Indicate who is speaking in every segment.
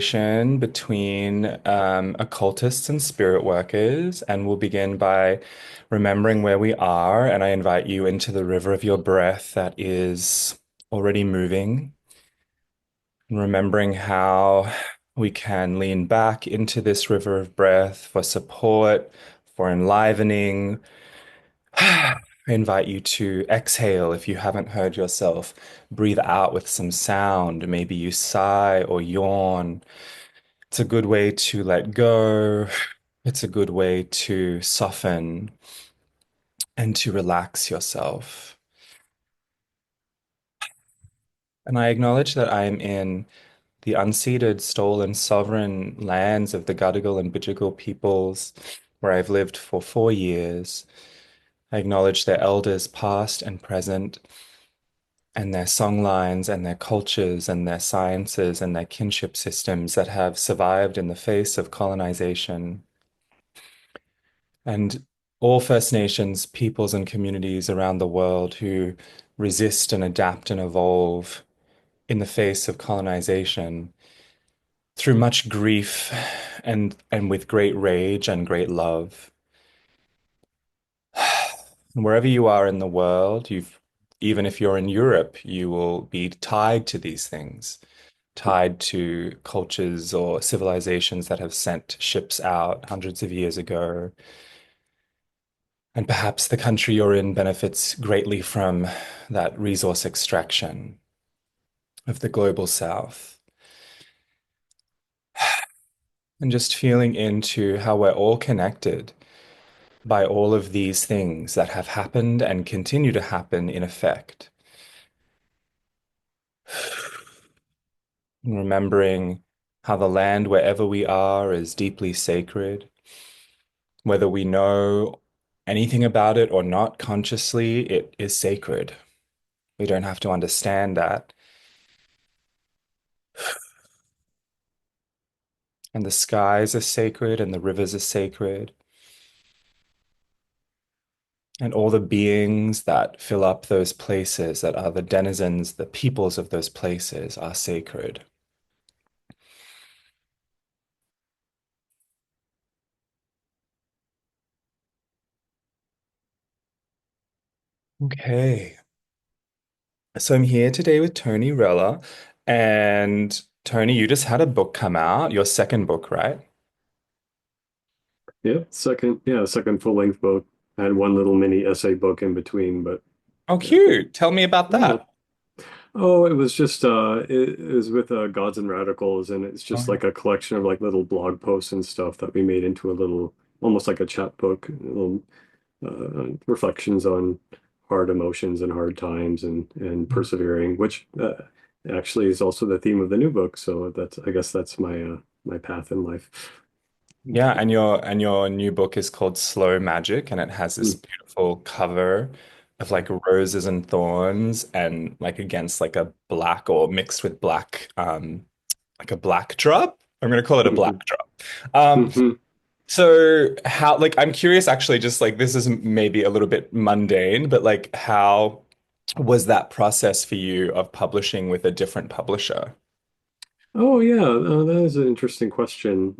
Speaker 1: Between occultists and spirit workers, and we'll begin by remembering where we are. And I invite you into the river of your breath that is already moving, and remembering how we can lean back into this river of breath for support, for enlivening. I invite you to exhale if you haven't heard yourself. Breathe out with some sound. Maybe you sigh or yawn. It's a good way to let go. It's a good way to soften and to relax yourself. And I acknowledge that I am in the unceded, stolen, sovereign lands of the Gadigal and Bidjigal peoples, where I've lived for 4 years. I acknowledge their elders, past and present, and their songlines and their cultures and their sciences and their kinship systems that have survived in the face of colonization. And all First Nations peoples and communities around the world who resist and adapt and evolve in the face of colonization through much grief and with great rage and great love. And wherever you are in the world, even if you're in Europe, you will be tied to these things, tied to cultures or civilizations that have sent ships out hundreds of years ago. And perhaps the country you're in benefits greatly from that resource extraction of the global south. And just feeling into how we're all connected by all of these things that have happened and continue to happen in effect. And remembering how the land wherever we are is deeply sacred, whether we know anything about it or not consciously, it is sacred. We don't have to understand that. And the skies are sacred and the rivers are sacred. And all the beings that fill up those places, that are the denizens, the peoples of those places, are sacred. Okay. So I'm here today with Tony Rella. And Tony, you just had a book come out, your second book, right?
Speaker 2: Second full-length book. I had one little mini essay book in between, but
Speaker 1: Oh,
Speaker 2: yeah,
Speaker 1: cute. Tell me about
Speaker 2: yeah.
Speaker 1: that.
Speaker 2: Oh, it was just it was with Gods and Radicals, and it's
Speaker 1: Oh,
Speaker 2: just
Speaker 1: yeah.
Speaker 2: like a collection of like little blog posts and stuff that we made into a little, almost like a chat book, little reflections on hard emotions and hard times and persevering, which actually is also the theme of the new book. So that's I guess that's my path in life.
Speaker 1: Yeah, and your new book is called Slow Magic, and it has this
Speaker 2: Mm.
Speaker 1: beautiful cover of like roses and thorns, and like against like a black or mixed with black, like a black drop. I'm gonna call it a black
Speaker 2: Mhm.
Speaker 1: drop. Um,
Speaker 2: Mhm.
Speaker 1: so how like I'm curious actually, just like this is maybe a little bit mundane, but like how was that process for you of publishing with a different publisher?
Speaker 2: Oh yeah, that is an interesting question.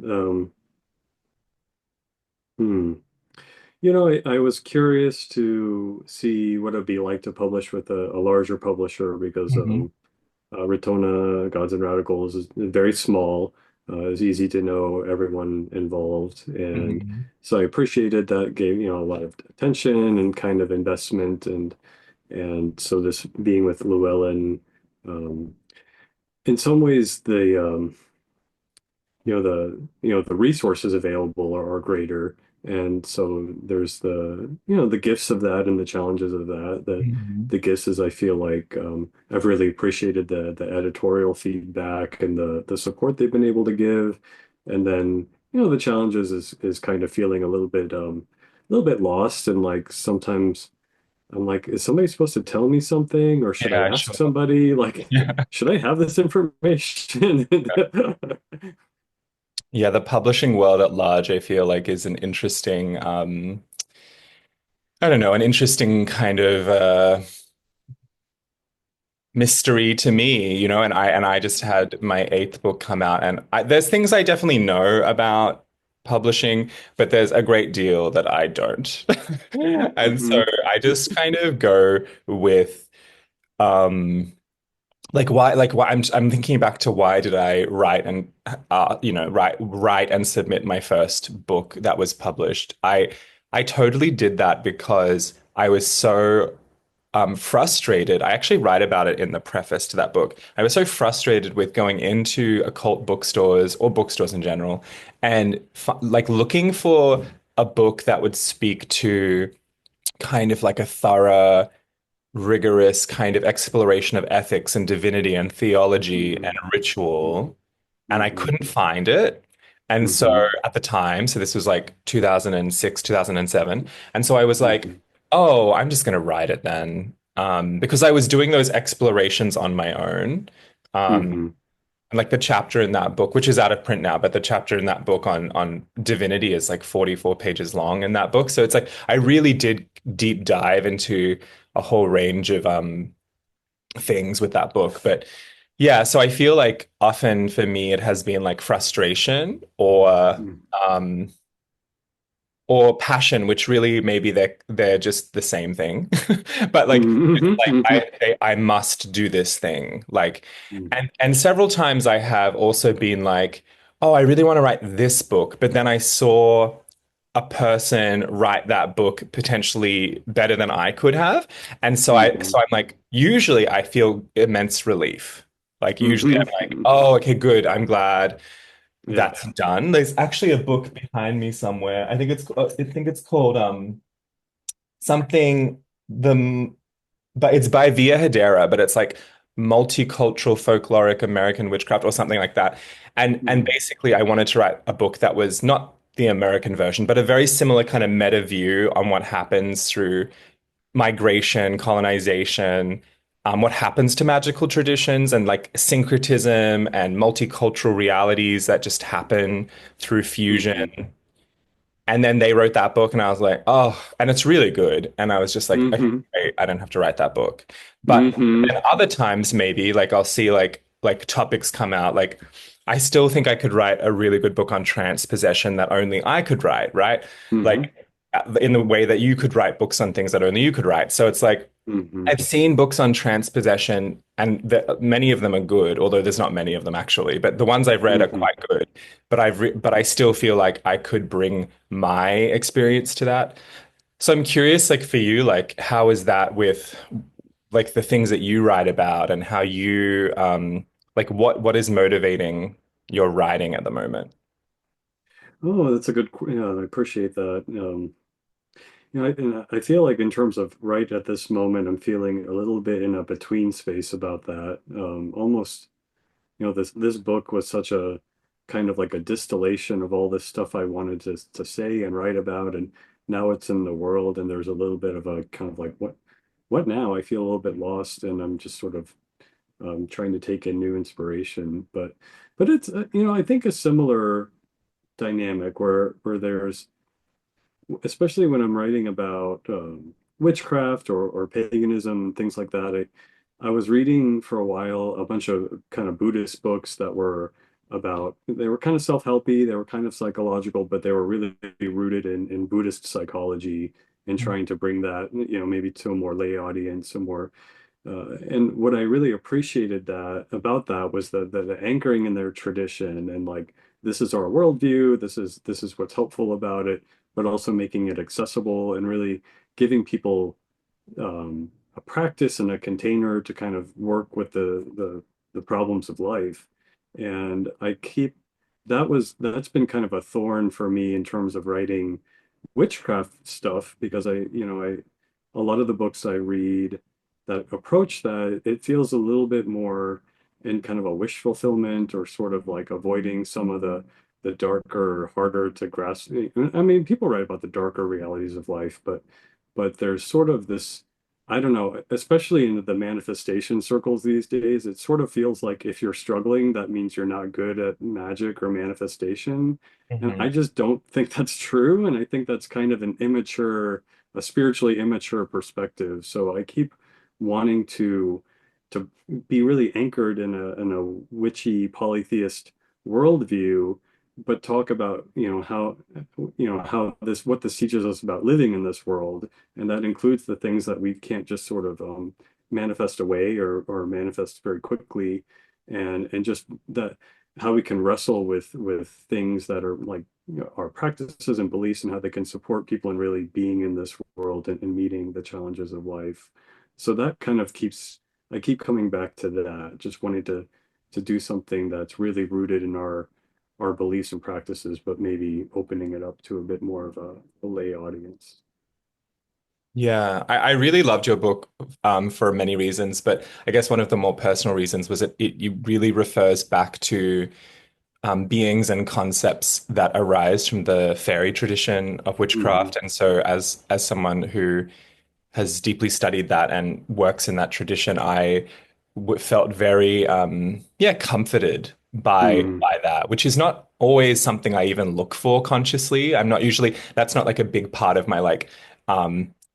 Speaker 2: Hmm. I was curious to see what it'd be like to publish with a larger publisher because
Speaker 1: Hmm.
Speaker 2: Ratona Gods and Radicals is very small. It's easy to know everyone involved, and
Speaker 1: Hmm.
Speaker 2: so I appreciated that gave a lot of attention and kind of investment, and so this being with Llewellyn, um, in some ways the resources available are greater, and so there's the gifts of that and the challenges of that. The gifts is I feel like I've really appreciated the editorial feedback and the support they've been able to give, and then the challenges is kind of feeling a little bit lost, and like sometimes I'm like, is somebody supposed to tell me something, or should I
Speaker 1: Yeah,
Speaker 2: ask
Speaker 1: sure.
Speaker 2: somebody? Like,
Speaker 1: Yeah.
Speaker 2: should I have this information?
Speaker 1: Yeah, the publishing world at large, I feel like is an interesting, I don't know, an interesting kind of mystery to me, and I just had my eighth book come out, and there's things I definitely know about publishing, but there's a great deal that I don't. And so
Speaker 2: Hmm.
Speaker 1: I just kind of go with um like why I'm thinking back to why did I write and write and submit my first book that was published. I totally did that because I was so frustrated. I actually write about it in the preface to that book. I was so frustrated with going into occult bookstores or bookstores in general and like looking for a book that would speak to kind of like a thorough, rigorous kind of exploration of ethics and divinity and theology and
Speaker 2: Hmm.
Speaker 1: ritual, and I
Speaker 2: Hmm.
Speaker 1: couldn't find it. And so
Speaker 2: Hmm.
Speaker 1: at the time, so this was like 2006, 2007, and so I was like,
Speaker 2: Hmm.
Speaker 1: oh, I'm just going to write it then. Because I was doing those explorations on my own. Um,
Speaker 2: Hmm.
Speaker 1: and like the chapter in that book, which is out of print now, but the chapter in that book on divinity is like 44 pages long in that book. So it's like I really did deep dive into a whole range of things with that book. But yeah, so I feel like often for me it has been like frustration um or passion, which really maybe they're just the same thing. But like it's like
Speaker 2: Hmm.
Speaker 1: I must do this thing. Like and several times I have also been like, oh, I really want to write this book, but then I saw a person write that book potentially better than I could have. And so I'm like, usually I feel immense relief. Like usually
Speaker 2: Hmm.
Speaker 1: I'm like, oh, okay, good. I'm glad
Speaker 2: Yeah.
Speaker 1: that's done. There's actually a book behind me somewhere. I think it's called something the but it's by Via Hedera, but it's like multicultural folkloric American witchcraft or something like that. And
Speaker 2: Hmm.
Speaker 1: basically I wanted to write a book that was not the American version, but a very similar kind of meta view on what happens through migration, colonization, what happens to magical traditions and like syncretism and multicultural realities that just happen through fusion.
Speaker 2: Hmm.
Speaker 1: And then they wrote that book, and I was like, oh, and it's really good. And I was just like, okay,
Speaker 2: Hmm.
Speaker 1: great, I don't have to write that book. But
Speaker 2: Hmm.
Speaker 1: then other times, maybe like I'll see like topics come out. Like I still think I could write a really good book on transpossession that only I could write, right?
Speaker 2: Hmm.
Speaker 1: Like in the way that you could write books on things that only you could write. So it's like
Speaker 2: Hmm.
Speaker 1: I've seen books on transpossession, and many of them are good, although there's not many of them actually. But the ones I've read are
Speaker 2: Hmm.
Speaker 1: quite good. But I still feel like I could bring my experience to that. So I'm curious, like for you, like how is that with like the things that you write about, and how you like what is motivating your writing at the moment?
Speaker 2: Oh, that's a good, yeah, I appreciate that. And I feel like in terms of right at this moment, I'm feeling a little bit in a between space about that. Almost, this book was such a kind of like a distillation of all this stuff I wanted to say and write about, and now it's in the world, and there's a little bit of a kind of like what now? I feel a little bit lost, and I'm just sort of trying to take in new inspiration. But it's I think a similar dynamic where there's especially when I'm writing about witchcraft or paganism and things like that. I was reading for a while a bunch of kind of Buddhist books that were they were kind of self-helpy, they were kind of psychological, but they were really rooted in Buddhist psychology and trying to bring that, maybe to a more lay audience, and what I really appreciated that about that was the anchoring in their tradition and like this is our worldview, this is what's helpful about it, but also making it accessible and really giving people a practice and a container to kind of work with the problems of life. And that's been kind of a thorn for me in terms of writing witchcraft stuff because a lot of the books I read that approach that, it feels a little bit more in kind of a wish fulfillment or sort of like avoiding some of the darker, harder to grasp. I mean, people write about the darker realities of life, but there's sort of this, I don't know, especially in the manifestation circles these days, it sort of feels like if you're struggling, that means you're not good at magic or manifestation. And I
Speaker 1: Mhm.
Speaker 2: just don't think that's true. And I think that's kind of a spiritually immature perspective. So I keep wanting to to be really anchored in a witchy polytheist worldview, but talk about, how this what this teaches us about living in this world, and that includes the things that we can't just sort of manifest away or manifest very quickly, and just that how we can wrestle with things that are like, our practices and beliefs, and how they can support people in really being in this world and meeting the challenges of life. So that kind of I keep coming back to that, just wanting to do something that's really rooted in our beliefs and practices, but maybe opening it up to a bit more of a lay audience.
Speaker 1: Yeah, I really loved your book for many reasons, but I guess one of the more personal reasons was it really refers back to beings and concepts that arise from the fairy tradition of
Speaker 2: Hmm.
Speaker 1: witchcraft. And so as someone who has deeply studied that and works in that tradition, I felt very yeah, comforted
Speaker 2: Hmm.
Speaker 1: by that, which is not always something I even look for consciously. I'm not usually That's not like a big part of my like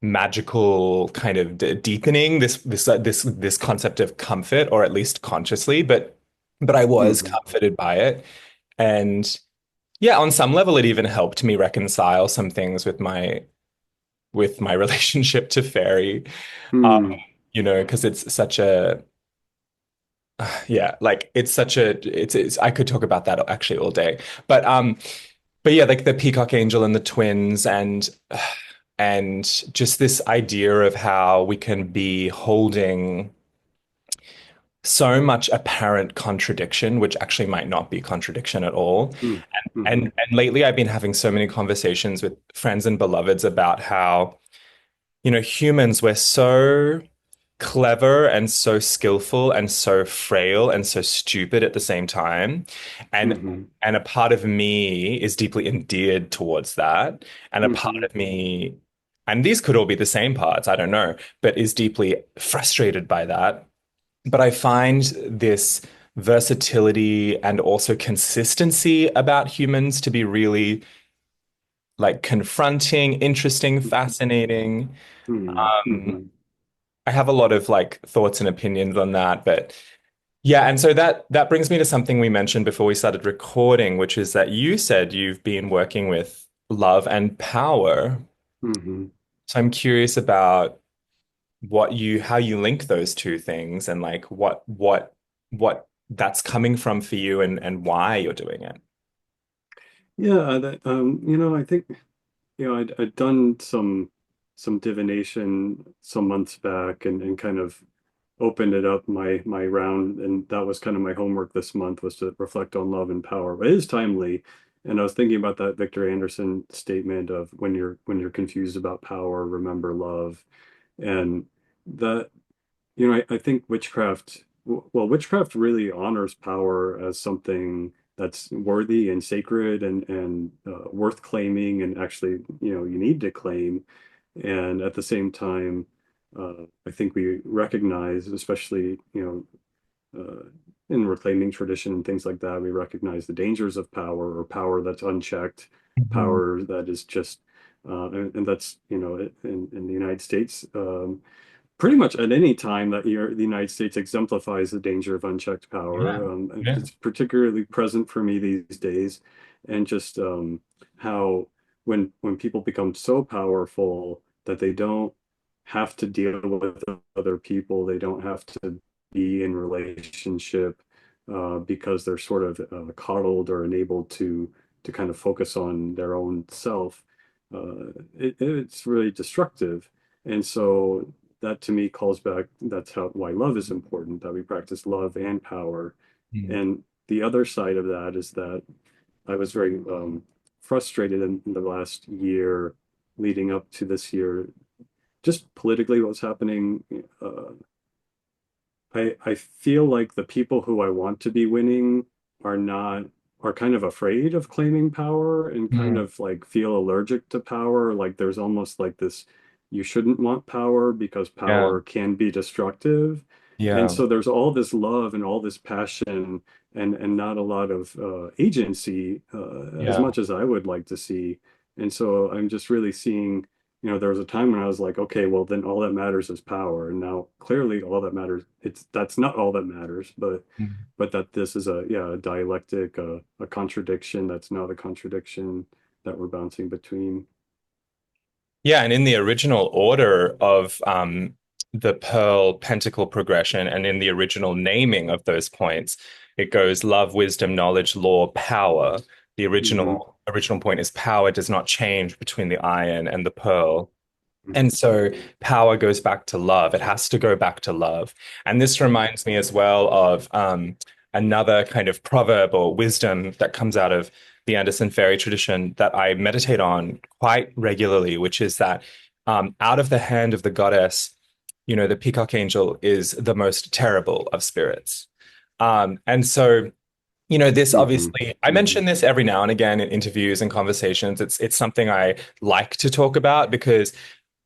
Speaker 1: magical kind of deepening this concept of comfort, or at least consciously, but I was
Speaker 2: Hmm.
Speaker 1: comforted by it. And yeah, on some level, it even helped me reconcile some things with my relationship to fairy. Um,
Speaker 2: Hmm.
Speaker 1: because it's such a yeah, like it's such a it's I could talk about that actually all day. But yeah, like the peacock angel and the twins and just this idea of how we can be holding so much apparent contradiction, which actually might not be contradiction at all.
Speaker 2: Hmm. Hmm.
Speaker 1: And lately I've been having so many conversations with friends and beloveds about how, humans, we're so clever and so skillful and so frail and so stupid at the same time. And
Speaker 2: Hmm.
Speaker 1: and a part of me is deeply endeared towards that. And a part
Speaker 2: Hmm.
Speaker 1: of me, and these could all be the same parts, I don't know, but is deeply frustrated by that. But I find this versatility and also consistency about humans to be really like confronting, interesting, fascinating.
Speaker 2: Hmm.
Speaker 1: Um,
Speaker 2: Hmm.
Speaker 1: I have a lot of like thoughts and opinions on that, but yeah, and so that brings me to something we mentioned before we started recording, which is that you said you've been working with love and power.
Speaker 2: Hmm.
Speaker 1: So I'm curious about how you link those two things and like what that's coming from for you and why you're doing it.
Speaker 2: Yeah, I think, I'd done some divination some months back, and kind of opened it up my round, and that was kind of my homework this month, was to reflect on love and power. But it is timely, and I was thinking about that Victor Anderson statement of, when you're confused about power, remember love. And that, I think witchcraft really honors power as something that's worthy and sacred, and worth claiming, and actually, you need to claim. And at the same time, I think we recognize, especially, in reclaiming tradition and things like that, we recognize the dangers of power, or power that's unchecked,
Speaker 1: Mhm.
Speaker 2: power that is just, and that's, in the United States, pretty much at any time that the United States exemplifies the danger of unchecked
Speaker 1: Yeah.
Speaker 2: power.
Speaker 1: Yeah.
Speaker 2: It's particularly present for me these days, and just how, when people become so powerful that they don't have to deal with other people, they don't have to be in relationship, because they're sort of coddled or enabled to kind of focus on their own self. It's really destructive. And so that, to me, calls back, that's how why love is important, that we practice love and power.
Speaker 1: Mm.
Speaker 2: And the other side of that is that I was very frustrated in the last year leading up to this year, just politically what's happening. I feel like the people who I want to be winning are not are kind of afraid of claiming power, and kind
Speaker 1: Mm.
Speaker 2: of like feel allergic to power. Like there's almost like this, you shouldn't want power because
Speaker 1: Yeah.
Speaker 2: power can be destructive. And
Speaker 1: Yeah.
Speaker 2: so there's all this love and all this passion, and not a lot of agency, as
Speaker 1: Yeah.
Speaker 2: much as I would like to see. And so I'm just really seeing, there was a time when I was like, okay, well then all that matters is power. And now clearly all that matters, that's not all that matters, but that this is a dialectic, a contradiction that's not a contradiction that we're bouncing between.
Speaker 1: Yeah, and in the original order of the Pearl Pentacle progression and in the original naming of those points, it goes love, wisdom, knowledge, law, power. The
Speaker 2: Hmm.
Speaker 1: original point is power does not change between the iron and the pearl. And
Speaker 2: Hmm.
Speaker 1: so power goes back to love. It has to go back to love. And this reminds me as well of another kind of proverb or wisdom that comes out of the Anderson fairy tradition that I meditate on quite regularly, which is that out of the hand of the goddess, the peacock angel is the most terrible of spirits. And so, this
Speaker 2: Hmm.
Speaker 1: obviously, I
Speaker 2: Hmm.
Speaker 1: mention this every now and again in interviews and conversations. It's something I like to talk about because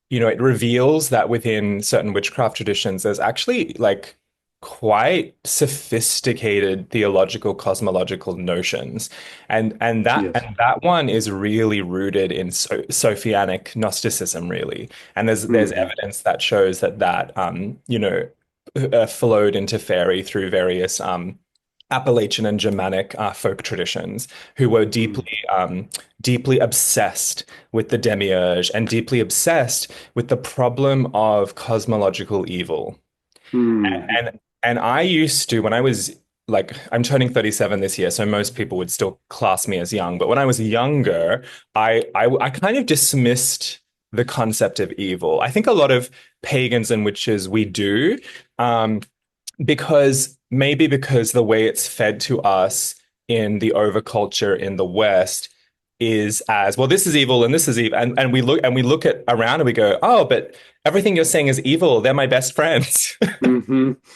Speaker 1: it reveals that within certain witchcraft traditions, there's actually like quite sophisticated theological cosmological notions. And that
Speaker 2: Yes.
Speaker 1: and that one is really rooted in Sophianic Gnosticism, really. And there's
Speaker 2: Hmm.
Speaker 1: evidence that shows that flowed into fairy through various Appalachian and Germanic folk traditions who were
Speaker 2: Hmm.
Speaker 1: deeply obsessed with the demiurge and deeply obsessed with the problem of cosmological evil.
Speaker 2: Hmm.
Speaker 1: And I used to, when I was like, I'm turning 37 this year, so most people would still class me as young. But when I was younger, I kind of dismissed the concept of evil. I think a lot of pagans and witches we do. Um, because the way it's fed to us in the overculture in the West is as well, this is evil and this is evil. And we look at around and we go, oh, but everything you're saying is evil. They're my best friends.
Speaker 2: Hmm.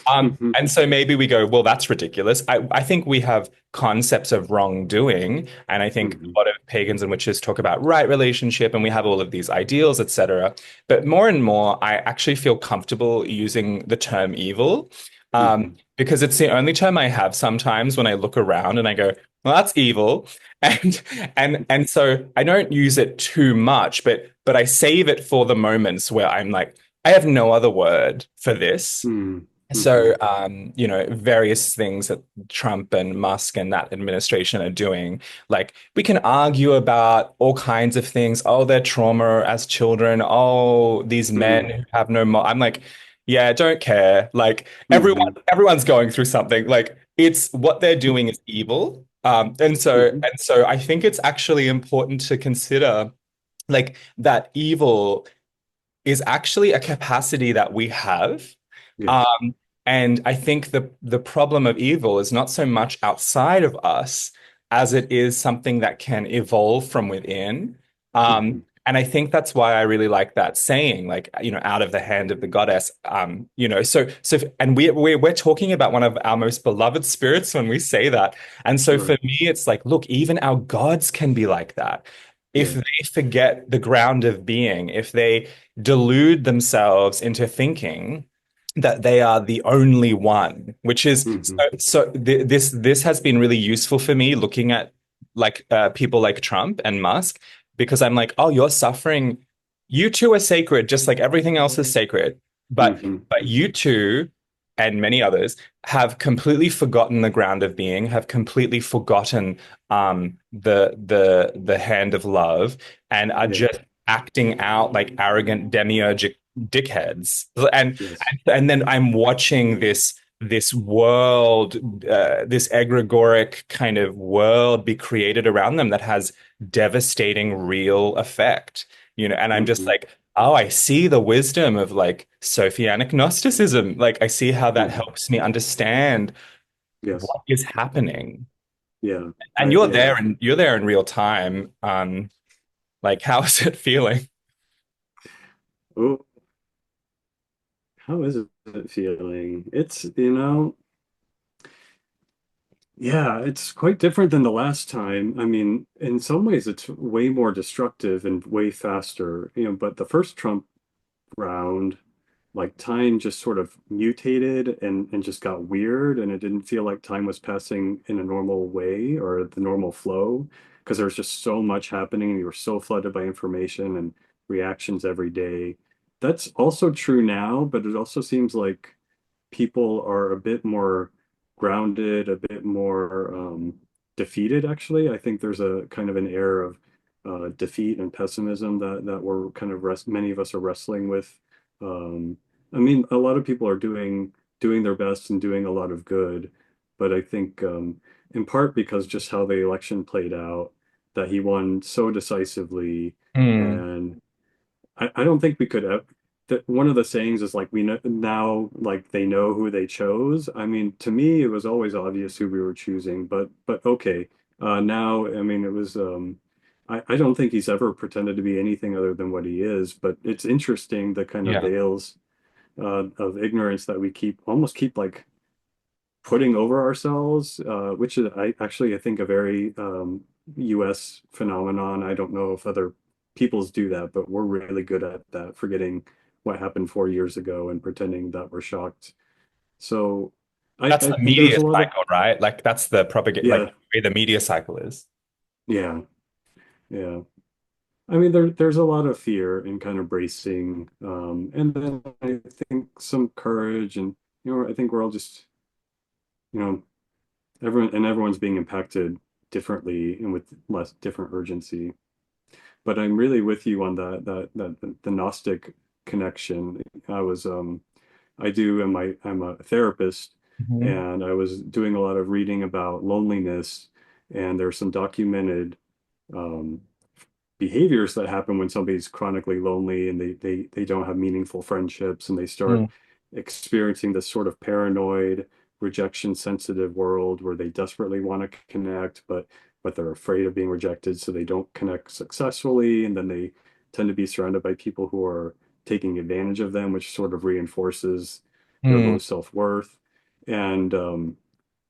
Speaker 2: Hmm.
Speaker 1: And so maybe we go, well, that's ridiculous. I think we have concepts of wrongdoing. And I think
Speaker 2: Hmm.
Speaker 1: a lot of pagans and witches talk about right relationship, and we have all of these ideals, etc. But more and more, I actually feel comfortable using the term evil,
Speaker 2: Hmm.
Speaker 1: because it's the only term I have sometimes when I look around and I go, well, that's evil. And and so I don't use it too much, but I save it for the moments where I'm like, I have no other word for this.
Speaker 2: Hmm.
Speaker 1: So,
Speaker 2: Hmm.
Speaker 1: various things that Trump and Musk and that administration are doing, like we can argue about all kinds of things. Oh, their trauma as children. Oh, these men
Speaker 2: Hmm.
Speaker 1: who have no mo I'm like, yeah, don't care. Like
Speaker 2: Hmm.
Speaker 1: everyone's going through something. Like it's what they're doing is evil. And so
Speaker 2: Hmm.
Speaker 1: and so I think it's actually important to consider like that evil is actually a capacity that we have.
Speaker 2: Yes.
Speaker 1: Um, and I think the problem of evil is not so much outside of us as it is something that can evolve from within.
Speaker 2: Hmm.
Speaker 1: And I think that's why I really like that saying, like, out of the hand of the goddess. And we're talking about one of our most beloved spirits when we say that. And so for
Speaker 2: Right.
Speaker 1: me, it's like, look, even our gods can be like that. If
Speaker 2: Yeah.
Speaker 1: they forget the ground of being, if they delude themselves into thinking that they are the only one, which is
Speaker 2: Hmm.
Speaker 1: this has been really useful for me looking at like people like Trump and Musk because I'm like, oh, you're suffering. You two are sacred, just like everything else is sacred. But
Speaker 2: Hmm.
Speaker 1: but you two and many others have completely forgotten the ground of being, have completely forgotten the hand of love, and are
Speaker 2: Yeah.
Speaker 1: just acting out like arrogant demiurgic dickheads.
Speaker 2: Yes.
Speaker 1: And then I'm watching this world, this egregoric kind of world be created around them that has devastating real effect. And I'm just
Speaker 2: Hmm.
Speaker 1: like, oh, I see the wisdom of like Sophianic Gnosticism. Like I see how that
Speaker 2: Hmm.
Speaker 1: helps me understand
Speaker 2: Yes.
Speaker 1: what is happening.
Speaker 2: Yeah.
Speaker 1: And
Speaker 2: Yeah.
Speaker 1: you're there in real time. Like how is it feeling?
Speaker 2: Oh, how is it feeling? Yeah, it's quite different than the last time. I mean, in some ways, it's way more destructive and way faster, but the first Trump round, like time just sort of mutated and just got weird, and it didn't feel like time was passing in a normal way or the normal flow because there was just so much happening and you were so flooded by information and reactions every day. That's also true now, but it also seems like people are a bit more grounded, a bit more defeated, actually. I think there's a kind of an air of defeat and pessimism that we're kind of many of us are wrestling with. Um, I mean, a lot of people are doing their best and doing a lot of good, but I think in part because just how the election played out, that he won so decisively,
Speaker 1: Mm.
Speaker 2: and I don't think we could have that one of the sayings is like we know now like they know who they chose. I mean, to me it was always obvious who we were choosing, but okay. Now I mean it was I don't think he's ever pretended to be anything other than what he is, but it's interesting the kind of
Speaker 1: Yeah.
Speaker 2: veils of ignorance that we almost keep like putting over ourselves, which is I think a very US phenomenon. I don't know if other peoples do that, but we're really good at that, forgetting what happened 4 years ago and pretending that we're shocked. So
Speaker 1: That's
Speaker 2: I
Speaker 1: the
Speaker 2: there's
Speaker 1: media
Speaker 2: a lot of
Speaker 1: cycle, right? Like that's the propagate, like
Speaker 2: yeah,
Speaker 1: the way the media cycle is.
Speaker 2: yeah, yeah. I mean there's a lot of fear and kind of bracing, and then I think some courage and I think we're all just you know everyone's being impacted differently and with less different urgency. But I'm really with you on that the Gnostic connection. I do and I'm a therapist,
Speaker 1: Mhm.
Speaker 2: and I was doing a lot of reading about loneliness, and there's some documented um, behaviors that happen when somebody's chronically lonely and they don't have meaningful friendships, and they start
Speaker 1: Mm.
Speaker 2: experiencing this sort of paranoid, rejection sensitive world where they desperately want to connect, but they're afraid of being rejected, so they don't connect successfully, and then they tend to be surrounded by people who are taking advantage of them, which sort of reinforces their
Speaker 1: Mm.
Speaker 2: low self-worth. And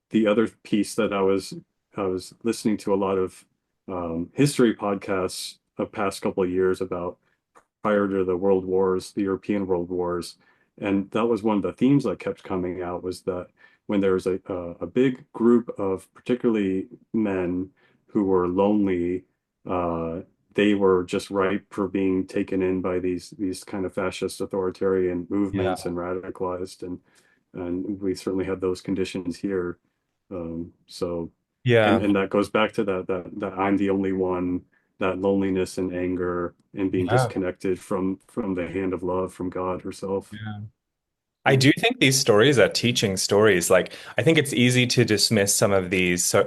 Speaker 2: the other piece that I was listening to a lot of history podcasts the past couple of years about prior to the world wars, the European world wars, and that was one of the themes that kept coming out was that when there was a big group of particularly men who were lonely, uh, they were just ripe for being taken in by these kind of fascist authoritarian movements
Speaker 1: Yeah.
Speaker 2: and radicalized, and we certainly had those conditions here. So,
Speaker 1: Yeah.
Speaker 2: and that goes back to that I'm the only one, that loneliness and anger and being
Speaker 1: Yeah.
Speaker 2: disconnected from the hand of love from God herself.
Speaker 1: Yeah. I
Speaker 2: Mm,
Speaker 1: do think these stories are teaching stories. Like, I think it's easy to dismiss some of these, so,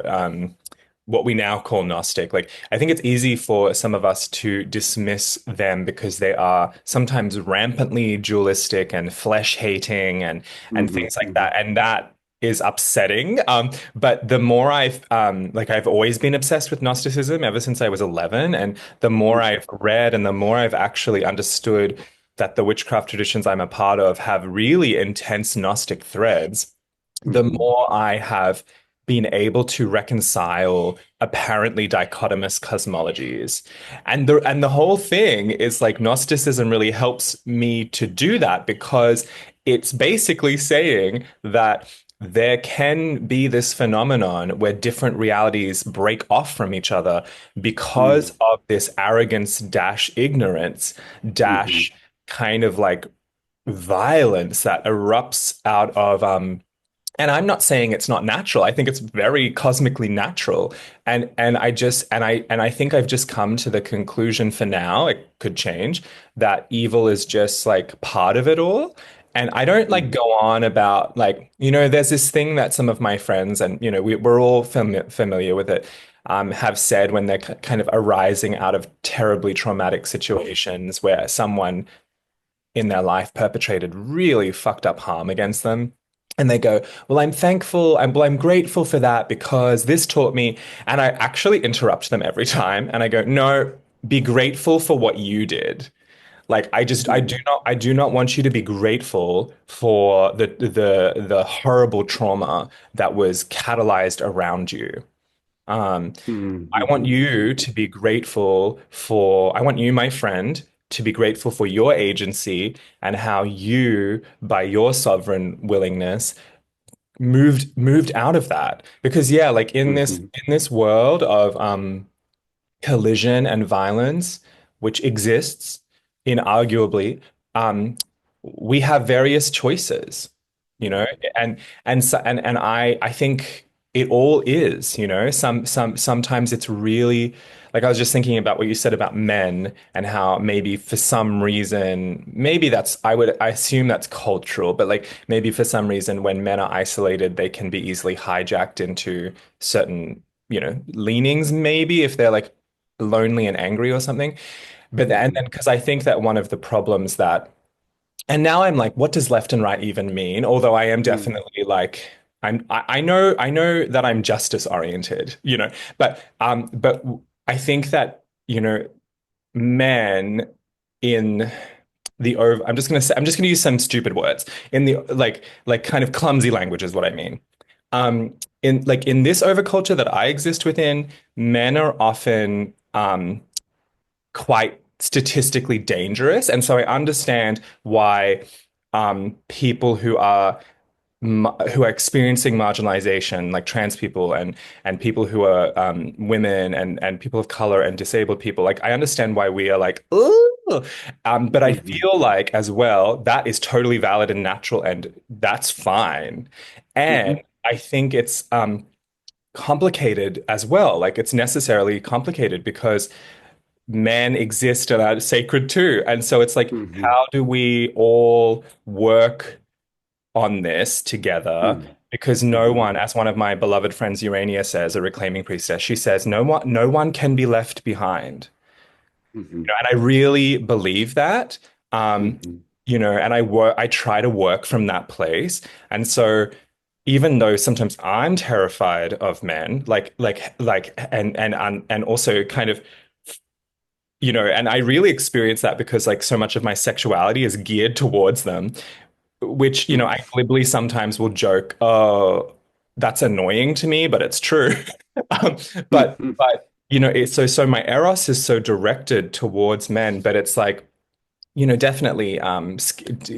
Speaker 1: what we now call Gnostic. Like, I think it's easy for some of us to dismiss them because they are sometimes rampantly dualistic and flesh-hating and
Speaker 2: hmm
Speaker 1: things like
Speaker 2: hmm
Speaker 1: that. And that is upsetting. But the more I've always been obsessed with Gnosticism ever since I was 11, and the more I've read and the more I've actually understood that the witchcraft traditions I'm a part of have really intense Gnostic threads, the
Speaker 2: hmm
Speaker 1: more I have been able to reconcile apparently dichotomous cosmologies. And the whole thing is like Gnosticism really helps me to do that because it's basically saying that there can be this phenomenon where different realities break off from each other because
Speaker 2: hmm
Speaker 1: of this arrogance dash ignorance
Speaker 2: hmm
Speaker 1: dash kind of like violence that erupts out of and I'm not saying it's not natural. I think it's very cosmically natural. And I think I've just come to the conclusion for now, it could change, that evil is just like part of it all. And I don't like
Speaker 2: hmm
Speaker 1: go on about like, there's this thing that some of my friends and we're all familiar with it, have said when they're kind of arising out of terribly traumatic situations where someone in their life perpetrated really fucked up harm against them. And they go, well, I'm thankful. I'm grateful for that because this taught me. And I actually interrupt them every time. And I go, no, be grateful for what you did. Like
Speaker 2: hmm
Speaker 1: I do not want you to be grateful for the horrible trauma that was catalyzed around you. Um, I want
Speaker 2: hmm
Speaker 1: you to be grateful I want you, my friend, to be grateful for your agency and how you, by your sovereign willingness, moved out of that. Because yeah, like
Speaker 2: hmm
Speaker 1: in this world of collision and violence, which exists, inarguably, um, we have various choices, you know,
Speaker 2: Mhm.
Speaker 1: and I think it all is, you know, sometimes it's really like I was just thinking about what you said about men and how maybe for some reason, maybe that's I assume that's cultural, but like maybe for some reason when men are isolated, they can be easily hijacked into certain, you know, leanings, maybe if they're like lonely and angry or something. But and
Speaker 2: Mhm.
Speaker 1: then because I think that one of the problems that, and now I'm like, what does left and right even mean? Although I am
Speaker 2: Mhm.
Speaker 1: definitely like, I know that I'm justice oriented, you know, but I think that, you know, men in the over, I'm just gonna use some stupid words in the like kind of clumsy language is what I mean. In this overculture that I exist within, men are often quite statistically dangerous. And so I understand why people who are experiencing marginalization, like trans people and people who are women and people of color and disabled people, like I understand why we are like, oh, but I
Speaker 2: Mhm.
Speaker 1: feel like as well that is totally valid and natural, and that's fine. And
Speaker 2: Mhm.
Speaker 1: I think it's complicated as well. Like it's necessarily complicated because men exist and are sacred too. And so it's like,
Speaker 2: Mhm.
Speaker 1: how do we all work on this together?
Speaker 2: Mhm.
Speaker 1: Because no
Speaker 2: Mhm.
Speaker 1: one, as one of my beloved friends, Urania says, a reclaiming priestess, she says, no one can be left behind.
Speaker 2: Mhm.
Speaker 1: You know, and I really believe that. Um,
Speaker 2: Mhm.
Speaker 1: you know, and I try to work from that place. And so even though sometimes I'm terrified of men, and also kind of, you know, and I really experience that because like so much of my sexuality is geared towards them, which, you know, I glibly sometimes will joke, oh, that's annoying to me, but it's true. Um,
Speaker 2: Mhm.
Speaker 1: you know, so my eros is so directed towards men, but it's like, you know, definitely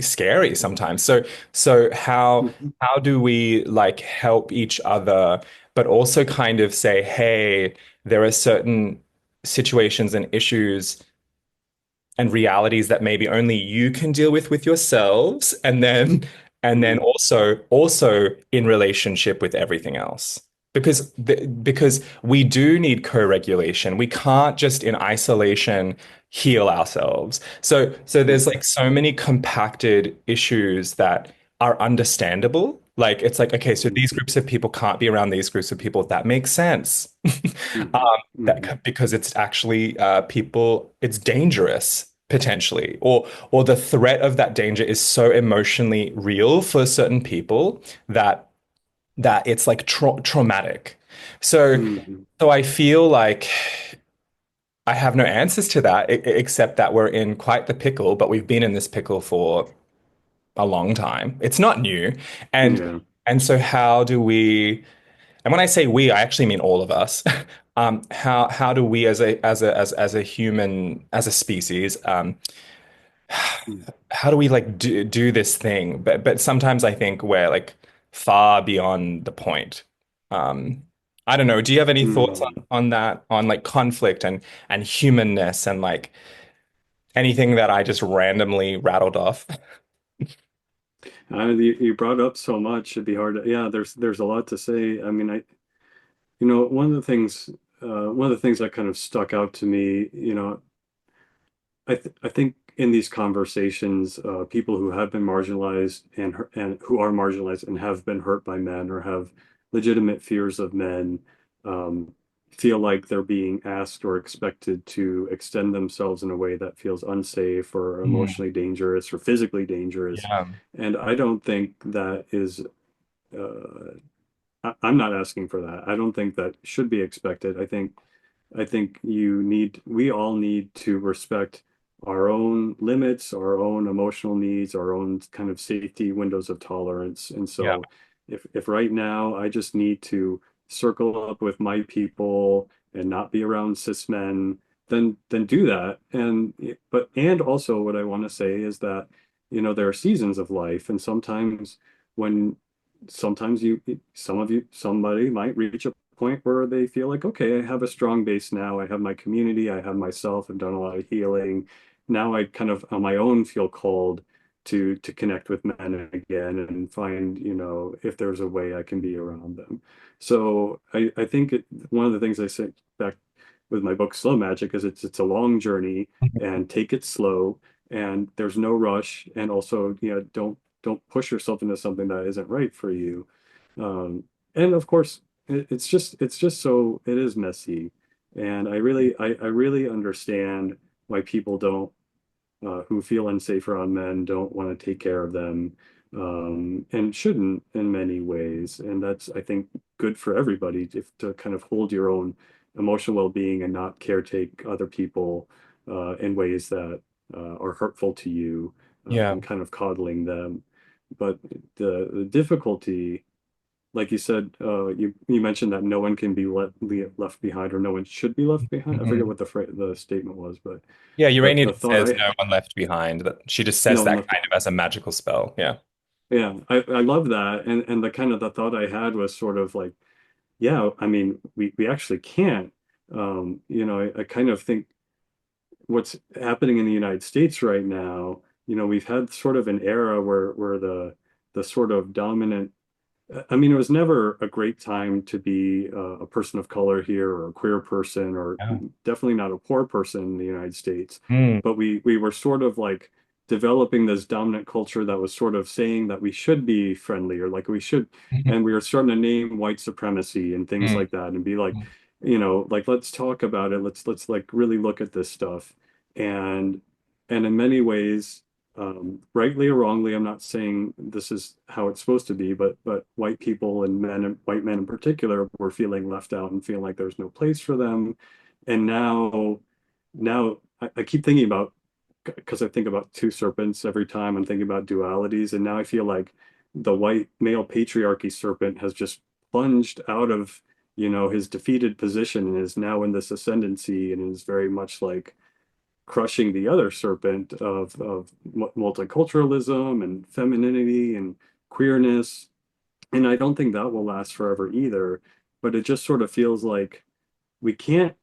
Speaker 1: scary sometimes. So
Speaker 2: Mhm.
Speaker 1: how do we like help each other, but also kind of say, hey, there are certain situations and issues and realities that maybe only you can deal with yourselves, and then
Speaker 2: Mhm.
Speaker 1: also in relationship with everything else, because we do need co-regulation. We can't just in isolation heal ourselves. So there's
Speaker 2: Mhm.
Speaker 1: like so many compacted issues that are understandable. Like it's like, okay, so
Speaker 2: Mhm.
Speaker 1: these groups of people can't be around these groups of people. That makes sense.
Speaker 2: Mhm. Mhm.
Speaker 1: That because it's actually people, it's dangerous potentially, or the threat of that danger is so emotionally real for certain people that it's like traumatic. So
Speaker 2: Mhm.
Speaker 1: so I feel like I have no answers to that except that we're in quite the pickle, but we've been in this pickle for a long time. It's not new. And
Speaker 2: Yeah.
Speaker 1: and so how do we, and when I say we, I actually mean all of us. How do we as a human, as a species,
Speaker 2: Mhm.
Speaker 1: how do we like do this thing? But sometimes I think we're like far beyond the point. Um, I don't know. Do you have any thoughts
Speaker 2: Mhm.
Speaker 1: on that, on like conflict and humanness and like anything that I just randomly rattled off?
Speaker 2: You brought up so much, it'd be hard to, yeah, there's a lot to say. I mean, one of the things that kind of stuck out to me, I think in these conversations, people who have been marginalized and who are marginalized and have been hurt by men or have legitimate fears of men, um, feel like they're being asked or expected to extend themselves in a way that feels unsafe or
Speaker 1: Mm,
Speaker 2: emotionally dangerous or physically dangerous.
Speaker 1: yeah,
Speaker 2: And I don't think that is I'm not asking for that. I don't think that should be expected. I think we all need to respect our own limits, our own emotional needs, our own kind of safety windows of tolerance. And
Speaker 1: yeah,
Speaker 2: so if right now I just need to circle up with my people and not be around cis men, then do that. And also what I want to say is that, there are seasons of life, and when sometimes somebody might reach a point where they feel like, okay, I have a strong base now. I have my community, I have myself, I've done a lot of healing. now I kind of on my own feel called to connect with men again and find, if there's a way I can be around them. So I think one of the things I say back with my book Slow Magic is it's a long journey and take it slow and there's no rush and also, don't push yourself into something that isn't right for you. Um, and of course, it's just so it is messy. And I really understand why people don't who feel unsafe around men don't want to take care of them, and shouldn't in many ways. And that's, I think, good for everybody if to kind of hold your own emotional well-being and not caretake other people in ways that are hurtful to you,
Speaker 1: Yeah.
Speaker 2: and kind of coddling them. But the difficulty, like you said, you mentioned that no one can be left behind, or no one should be left behind. I forget
Speaker 1: Mhm.
Speaker 2: what the statement was, but
Speaker 1: Yeah,
Speaker 2: the
Speaker 1: Urania
Speaker 2: thought
Speaker 1: says
Speaker 2: I
Speaker 1: no one left behind. That she just says
Speaker 2: no one
Speaker 1: that
Speaker 2: left.
Speaker 1: kind of as a magical spell. Yeah.
Speaker 2: Yeah, I love that, and the kind of the thought I had was sort of like, yeah, I mean, we actually can't. I kind of think what's happening in the United States right now. We've had sort of an era where the sort of dominant. I mean, it was never a great time to be a person of color here or a queer person or
Speaker 1: Yeah.
Speaker 2: definitely not a poor person in the United States.
Speaker 1: Mm.
Speaker 2: But we were sort of like developing this dominant culture that was sort of saying that we should be friendly or like we should, and we were starting to name white supremacy and things
Speaker 1: Mm.
Speaker 2: like that and be like, like let's talk about it. Let's like really look at this stuff. And and in many ways rightly or wrongly, I'm not saying this is how it's supposed to be, but white people and white men in particular were feeling left out and feeling like there's no place for them. And now I keep thinking about because I think about two serpents every time I'm thinking about dualities, and now I feel like the white male patriarchy serpent has just plunged out of, his defeated position and is now in this ascendancy and is very much like crushing the other serpent of multiculturalism and femininity and queerness. And I don't think that will last forever either. But it just sort of feels like we can't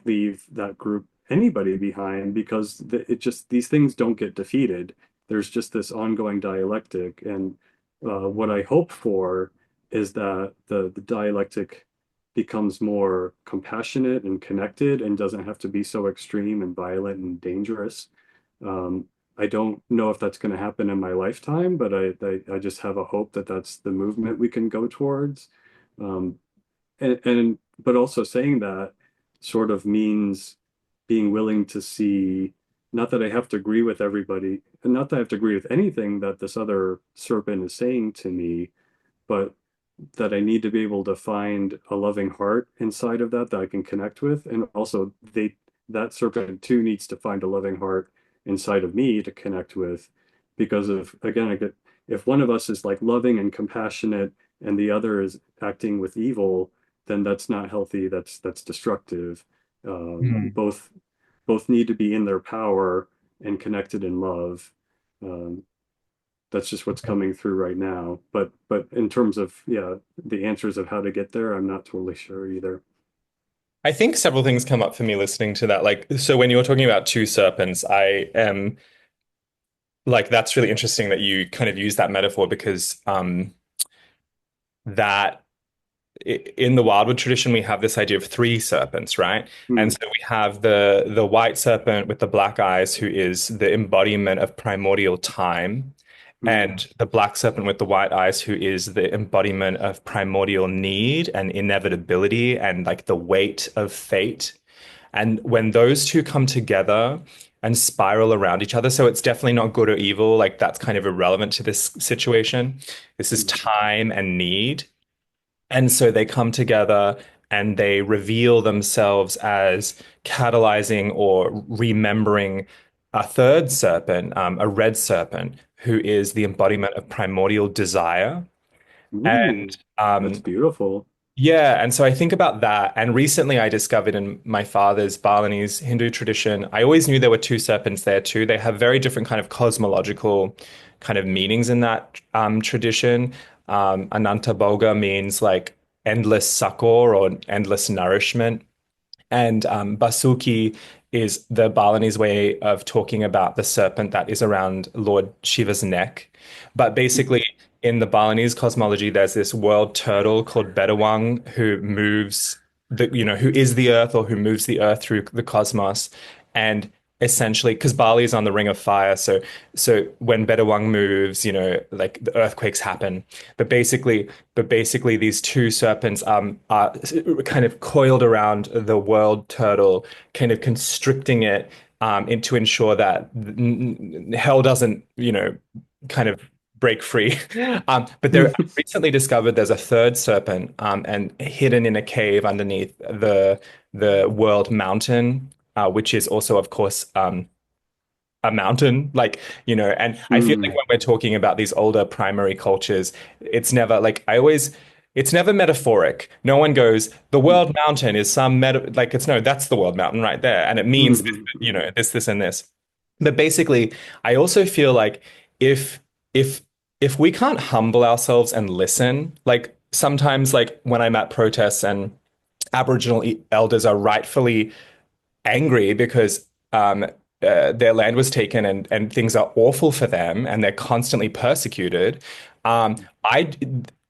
Speaker 2: leave that group anybody behind because it just these things don't get defeated. There's just this ongoing dialectic, and what I hope for is that the dialectic becomes more compassionate and connected and doesn't have to be so extreme and violent and dangerous. Um, I don't know if that's going to happen in my lifetime, but I just have a hope that that's the movement we can go towards. Um, and but also saying that sort of means being willing to see, not that I have to agree with everybody, and not that I have to agree with anything that this other serpent is saying to me, but that I need to be able to find a loving heart inside of that I can connect with. And also that serpent too needs to find a loving heart inside of me to connect with. Because of again, if one of us is like loving and compassionate and the other is acting with evil, then that's not healthy. That's destructive.
Speaker 1: Mm.
Speaker 2: Both need to be in their power and connected in love. Um, that's just what's coming through right now. But in terms of, yeah, the answers of how to get there, I'm not totally sure either.
Speaker 1: I think several things come up for me listening to that. Like, so when you were talking about two serpents, I am like, that's really interesting that you kind of use that metaphor because that in the Wildwood tradition, we have this idea of three serpents, right? And
Speaker 2: Mm,
Speaker 1: so we have the white serpent with the black eyes, who is the embodiment of primordial time,
Speaker 2: mm,
Speaker 1: and the black serpent with the white eyes, who is the embodiment of primordial need and inevitability and like the weight of fate. And when those two come together and spiral around each other, so it's definitely not good or evil, like that's kind of irrelevant to this situation. This is
Speaker 2: mm,
Speaker 1: time and need. And so they come together and they reveal themselves as catalyzing or remembering a third serpent, a red serpent, who is the embodiment of primordial desire. And
Speaker 2: that's beautiful.
Speaker 1: yeah, and so I think about that. And recently I discovered in my father's Balinese Hindu tradition, I always knew there were two serpents there too. They have very different kind of cosmological kind of meanings in that tradition. Ananta Boga means like endless succor or endless nourishment. And Basuki is the Balinese way of talking about the serpent that is around Lord Shiva's neck. But basically, in the Balinese cosmology, there's this world turtle called Bedawang who moves who is the earth or who moves the earth through the cosmos. And essentially, because Bali is on the ring of fire, so when Bedawang moves, like the earthquakes happen. But basically, these two serpents are kind of coiled around the world turtle, kind of constricting it to ensure that hell doesn't, kind of break free. But I recently discovered there's a third serpent and hidden in a cave underneath the world mountain, which is also, of course, a mountain, and I feel like
Speaker 2: Mm,
Speaker 1: when we're talking about these older primary cultures, it's never like I always, it's never metaphoric. No one goes, the world
Speaker 2: mm,
Speaker 1: mountain is some like it's no, that's the world mountain right there, and it means this,
Speaker 2: mm, mm,
Speaker 1: this, and this. But basically, I also feel like if if if we can't humble ourselves and listen, like sometimes, like when I'm at protests and Aboriginal elders are rightfully angry because their land was taken and things are awful for them and they're constantly persecuted. I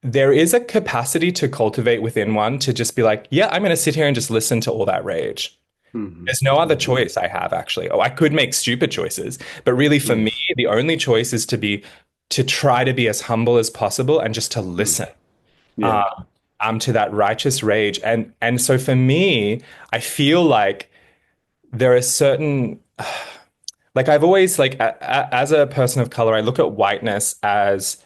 Speaker 1: There is a capacity to cultivate within one to just be like, yeah, I'm going to sit here and just listen to all that rage.
Speaker 2: mm,
Speaker 1: There's no other
Speaker 2: mm,
Speaker 1: choice I have actually. Oh, I could make stupid choices, but really for
Speaker 2: mm,
Speaker 1: me, the only choice is to try to be as humble as possible and just to
Speaker 2: mm.
Speaker 1: listen.
Speaker 2: Yeah.
Speaker 1: Um, to that righteous rage. And so for me, I feel like there are certain like I've always as a person of color, I look at whiteness as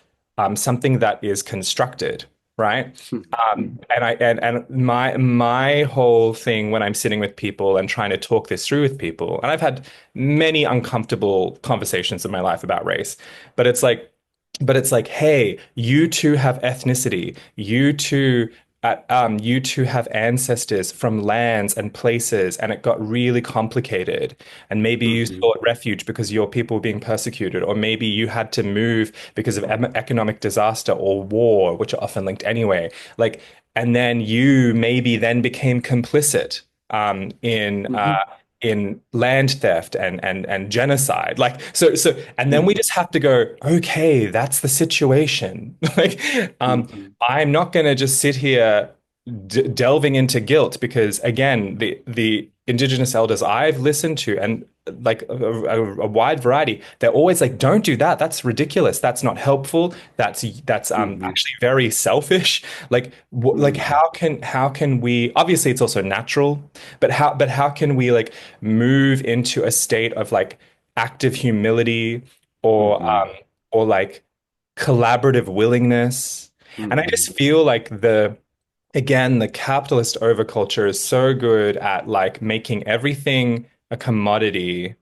Speaker 1: something that is constructed, right?
Speaker 2: Mm, mm,
Speaker 1: And my whole thing when I'm sitting with people and trying to talk this through with people, and I've had many uncomfortable conversations in my life about race, but it's like hey, you too have ethnicity. You two have ancestors from lands and places, and it got really complicated. And maybe you
Speaker 2: mhm,
Speaker 1: sought refuge because your people were being persecuted, or maybe you had to move because of economic disaster or war, which are often linked anyway. Like, and then you maybe then became complicit um, in uh,
Speaker 2: mhm,
Speaker 1: in land theft and genocide. And then we
Speaker 2: mhm,
Speaker 1: just have to go, okay, that's the situation.
Speaker 2: mhm,
Speaker 1: I'm not going to just sit here delving into guilt because again the indigenous elders I've listened to and like a wide variety, they're always like, don't do that, that's ridiculous, that's not helpful, that's
Speaker 2: mhm,
Speaker 1: actually very selfish. Like
Speaker 2: mhm,
Speaker 1: how can we, obviously it's also natural, but how can we like move into a state of like active humility or
Speaker 2: mhm,
Speaker 1: or like collaborative willingness. And I
Speaker 2: mhm,
Speaker 1: just feel like the capitalist overculture is so good at like making everything a commodity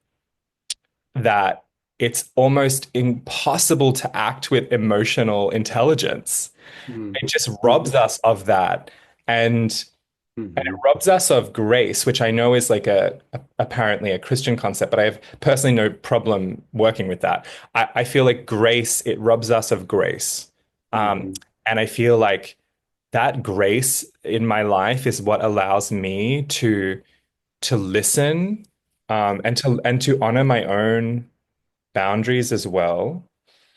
Speaker 1: that it's almost impossible to act with emotional intelligence.
Speaker 2: mhm,
Speaker 1: It just robs
Speaker 2: mhm,
Speaker 1: us of that. And it
Speaker 2: mhm,
Speaker 1: robs us of grace, which I know is like apparently a Christian concept, but I have personally no problem working with that. I feel like grace, it robs us of grace. Um,
Speaker 2: mhm,
Speaker 1: and I feel like that grace in my life is what allows me to listen, and to honor my own boundaries as well.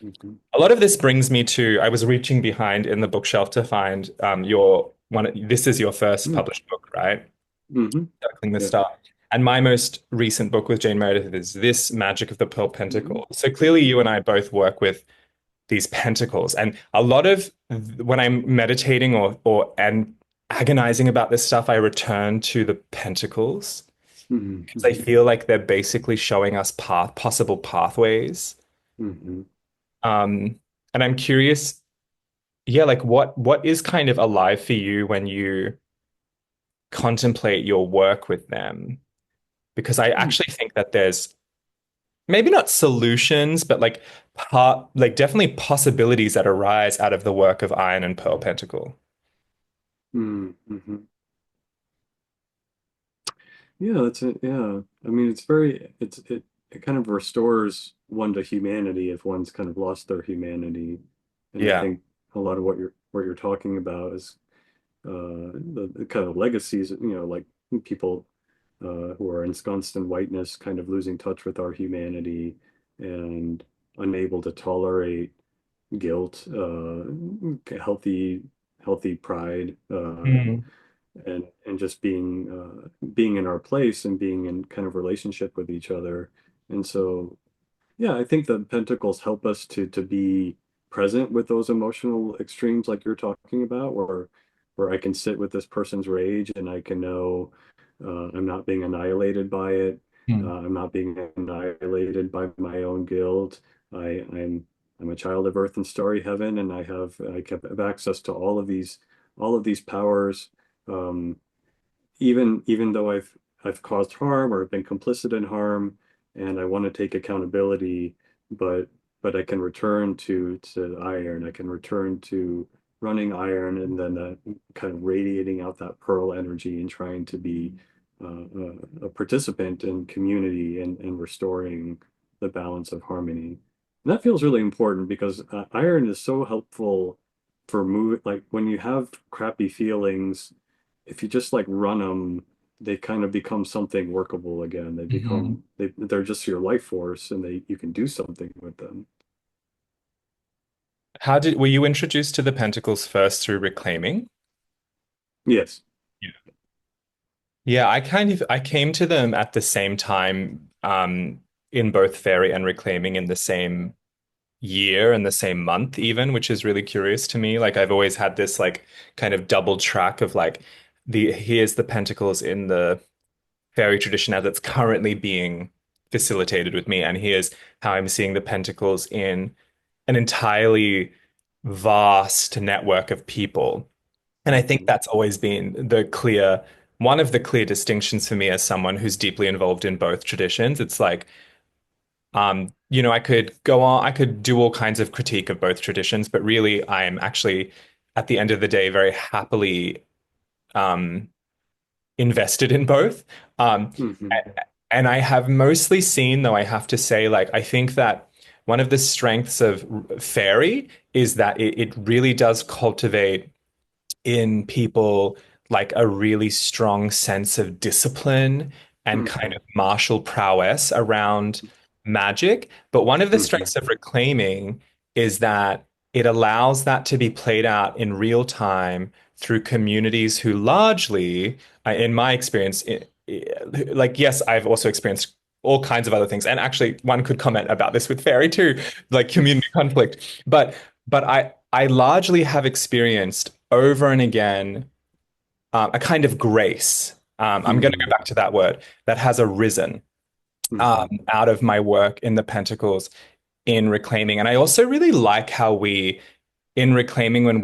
Speaker 2: mhm,
Speaker 1: A lot of this brings me to, I was reaching behind in the bookshelf to find your one. This is your first
Speaker 2: mhm,
Speaker 1: published book, right?
Speaker 2: mhm.
Speaker 1: Circling the
Speaker 2: Yeah.
Speaker 1: Star. And my most recent book with Jane Meredith is this Magic of the Pearl
Speaker 2: Mhm,
Speaker 1: Pentacle. So clearly, you and I both work with these pentacles, and a lot of when I'm meditating or agonizing about this stuff, I return to the pentacles
Speaker 2: mhm,
Speaker 1: because I
Speaker 2: mhm,
Speaker 1: feel like they're basically showing us possible pathways.
Speaker 2: mhm,
Speaker 1: Um, and I'm curious, yeah, like what is kind of alive for you when you contemplate your work with them? Because I
Speaker 2: mhm,
Speaker 1: actually think that there's maybe not solutions, but like definitely possibilities that arise out of the work of Iron and Pearl Pentacle.
Speaker 2: mhm, mhm. Yeah, that's it. Yeah. I mean, it kind of restores one to humanity if one's kind of lost their humanity. And I
Speaker 1: Yeah.
Speaker 2: think a lot of what you're talking about is the kind of legacies, like people who are ensconced in whiteness, kind of losing touch with our humanity and unable to tolerate guilt, healthy healthy pride,
Speaker 1: Mm.
Speaker 2: and just being in our place and being in kind of relationship with each other. And so yeah, I think the pentacles help us to be present with those emotional extremes like you're talking about, where I can sit with this person's rage and I can know I'm not being annihilated by it.
Speaker 1: Mm.
Speaker 2: I'm not being annihilated by my own guilt. I'm a child of earth and starry heaven, and I have access to all of these powers. Um, even though I've caused harm or been complicit in harm, and I want to take accountability, but I can return to iron. I can return to running iron, and then kind of radiating out that pearl energy and trying to be a participant in community and restoring the balance of harmony. And that feels really important because iron is so helpful for move. Like when you have crappy feelings, if you just like run them, they kind of become something workable again.
Speaker 1: Mhm.
Speaker 2: They're just your life force, and they you can do something with them.
Speaker 1: Were you introduced to the Pentacles first through reclaiming?
Speaker 2: Yes.
Speaker 1: Yeah, I came to them at the same time, in both fairy and reclaiming in the same year and the same month even, which is really curious to me. Like I've always had this like kind of double track of like the here's the Pentacles in the fairy tradition as it's currently being facilitated with me, and here's how I'm seeing the Pentacles in an entirely vast network of people. And I think
Speaker 2: Hmm.
Speaker 1: that's always been one of the clear distinctions for me as someone who's deeply involved in both traditions. It's like, I could do all kinds of critique of both traditions, but really I'm actually, at the end of the day, very happily um, invested in both. Um,
Speaker 2: Hmm.
Speaker 1: and I have mostly seen, though, I have to say, like, I think that one of the strengths of fairy is that it really does cultivate in people like a really strong sense of discipline and kind
Speaker 2: Hmm.
Speaker 1: of martial prowess around magic. But one of the
Speaker 2: Hmm.
Speaker 1: strengths of reclaiming is that it allows that to be played out in real time through communities who largely, in my experience, like, yes, I've also experienced all kinds of other things. And actually, one could comment about this with fairy too, like community conflict. But I largely have experienced over and again a kind of grace. I'm going to go
Speaker 2: Hmm.
Speaker 1: back to that word that has arisen
Speaker 2: Hmm.
Speaker 1: out of my work in the Pentacles in reclaiming. And I also really like how in reclaiming, when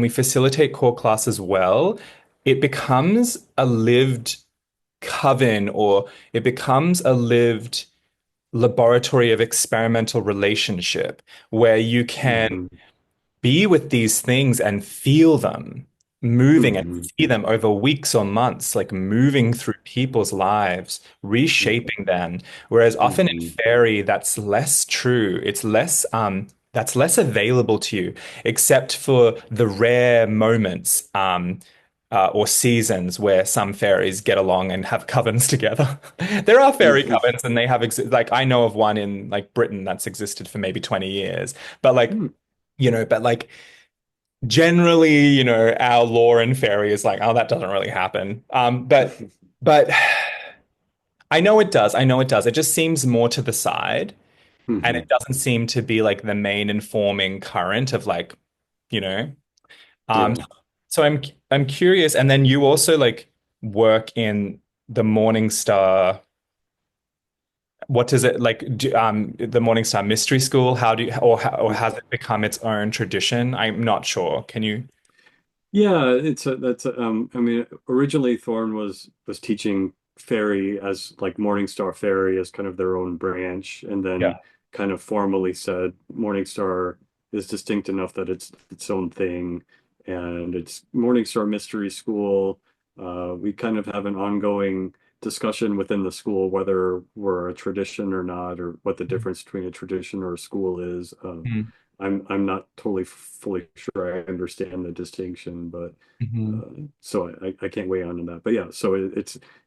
Speaker 1: we facilitate core classes well, it becomes a lived coven, or it becomes a lived laboratory of experimental relationship where you can
Speaker 2: Hmm.
Speaker 1: be with these things and feel them moving and
Speaker 2: Hmm.
Speaker 1: see them over weeks or months, like moving through people's lives, reshaping them. Whereas often in
Speaker 2: Hmm.
Speaker 1: fairy, that's less true. That's less available to you, except for the rare moments, or seasons where some fairies get along and have covens together. There are fairy
Speaker 2: Hmm.
Speaker 1: covens, and like I know of one in like Britain that's existed for maybe 20 years. But like, but like generally, our lore and fairy is like, oh, that doesn't really happen. But I know it does. I know it does. It just seems more to the side, and
Speaker 2: Hmm.
Speaker 1: it doesn't seem to be like the main informing current of like, you know. Um,
Speaker 2: Yeah.
Speaker 1: so I'm curious, and then you also like work in the Morning Star. What does it like? The Morning Star Mystery School? How do you, or has it become its own tradition? I'm not sure. Can you?
Speaker 2: Yeah, I mean, originally Thorne was teaching fairy as like Morningstar Fairy as kind of their own branch, and then
Speaker 1: Yeah.
Speaker 2: kind of formally said Morningstar is distinct enough that it's its own thing, and it's Morningstar Mystery School. We kind of have an ongoing discussion within the school whether we're a tradition or not, or what the difference between a tradition or a school is. I'm not totally fully sure I understand the distinction, but
Speaker 1: Mhm.
Speaker 2: so I can't weigh on that. But yeah, so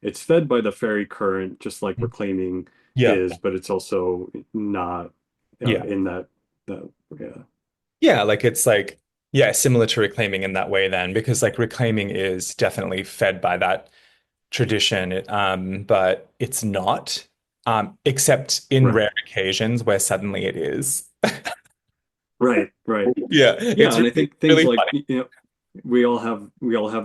Speaker 2: it's fed by the fairy current, just like reclaiming
Speaker 1: Yeah.
Speaker 2: is, but it's also not
Speaker 1: Yeah.
Speaker 2: in that yeah.
Speaker 1: Yeah, like it's like, yeah, similar to reclaiming in that way then, because like reclaiming is definitely fed by that tradition, but it's not, except in rare
Speaker 2: Right.
Speaker 1: occasions where suddenly it is.
Speaker 2: Right, right.
Speaker 1: Yeah,
Speaker 2: Yeah,
Speaker 1: it's
Speaker 2: and I
Speaker 1: really,
Speaker 2: think things
Speaker 1: really
Speaker 2: like
Speaker 1: funny.
Speaker 2: we all have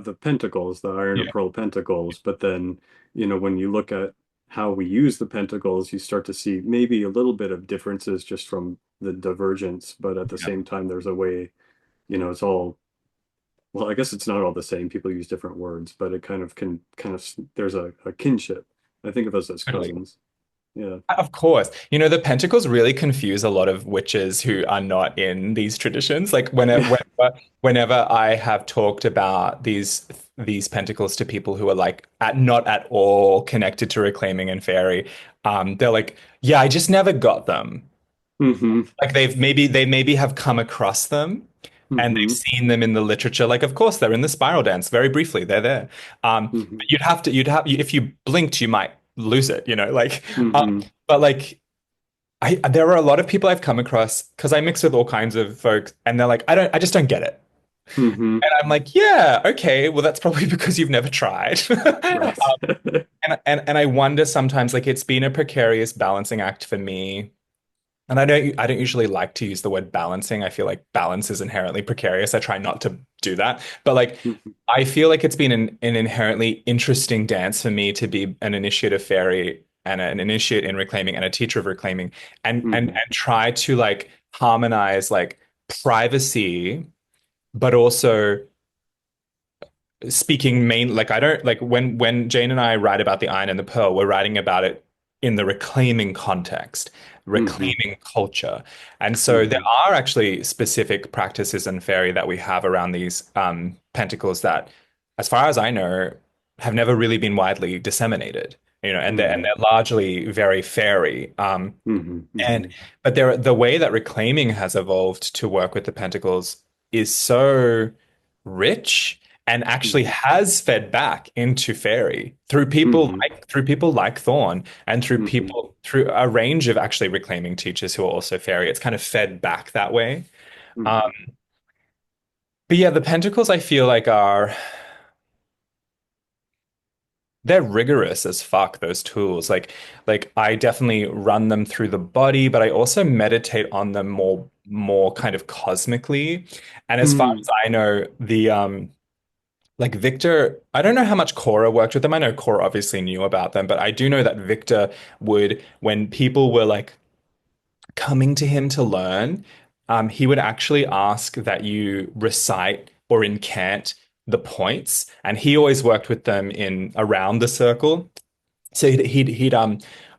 Speaker 2: the pentacles, the Iron
Speaker 1: Yeah,
Speaker 2: and Pearl Pentacles, but then, when you look at how we use the pentacles, you start to see maybe a little bit of differences just from the divergence, but at the
Speaker 1: yeah,
Speaker 2: same time, there's a way, it's all, well, I guess it's not all the same. People use different words, but it kind of, there's a kinship. I think of us as
Speaker 1: totally.
Speaker 2: cousins. Yeah.
Speaker 1: Of course. You know, the pentacles really confuse a lot of witches who are not in these traditions. Like whenever I have talked about these pentacles to people who are like not at all connected to reclaiming and fairy, they're like, yeah, I just never got them.
Speaker 2: Hmm.
Speaker 1: Like they maybe have come across them and they've
Speaker 2: Hmm.
Speaker 1: seen them in the literature. Like, of course, they're in the spiral dance very briefly. They're there.
Speaker 2: Hmm.
Speaker 1: But if you blinked, you might lose it, like,
Speaker 2: Hmm.
Speaker 1: but like, there are a lot of people I've come across because I mix with all kinds of folks and they're like, I just don't get it.
Speaker 2: Hmm.
Speaker 1: And I'm like, yeah, okay, well, that's probably because you've never tried.
Speaker 2: Right.
Speaker 1: And I wonder sometimes, like, it's been a precarious balancing act for me. And I don't usually like to use the word balancing. I feel like balance is inherently precarious. I try not to do that. But like I feel like it's been an inherently interesting dance for me to be an initiate of fairy and an initiate in reclaiming and a teacher of reclaiming and
Speaker 2: Hmm.
Speaker 1: try to like harmonize like privacy, but also speaking main like I don't like when Jane and I write about the Iron and the Pearl, we're writing about it in the reclaiming context,
Speaker 2: Hmm.
Speaker 1: reclaiming culture. And so there
Speaker 2: Hmm.
Speaker 1: are actually specific practices in fairy that we have around these pentacles that, as far as I know, have never really been widely disseminated. And they're
Speaker 2: Hmm.
Speaker 1: largely very fairy.
Speaker 2: Hmm.
Speaker 1: And
Speaker 2: Hmm.
Speaker 1: but the way that reclaiming has evolved to work with the pentacles is so rich and actually has fed back into fairy
Speaker 2: Hmm.
Speaker 1: through people like Thorn and through
Speaker 2: Hmm.
Speaker 1: people through a range of actually reclaiming teachers who are also fairy. It's kind of fed back that way. Um,
Speaker 2: Hmm.
Speaker 1: but yeah, the pentacles I feel like are they're rigorous as fuck, those tools. Like I definitely run them through the body, but I also meditate on them more kind of cosmically. And as far
Speaker 2: Hmm.
Speaker 1: as I know, the like Victor, I don't know how much Cora worked with them. I know Cora obviously knew about them, but I do know that Victor would, when people were like coming to him to learn, he would actually ask that you recite or incant the points, and he always worked with them in around the circle. So he'd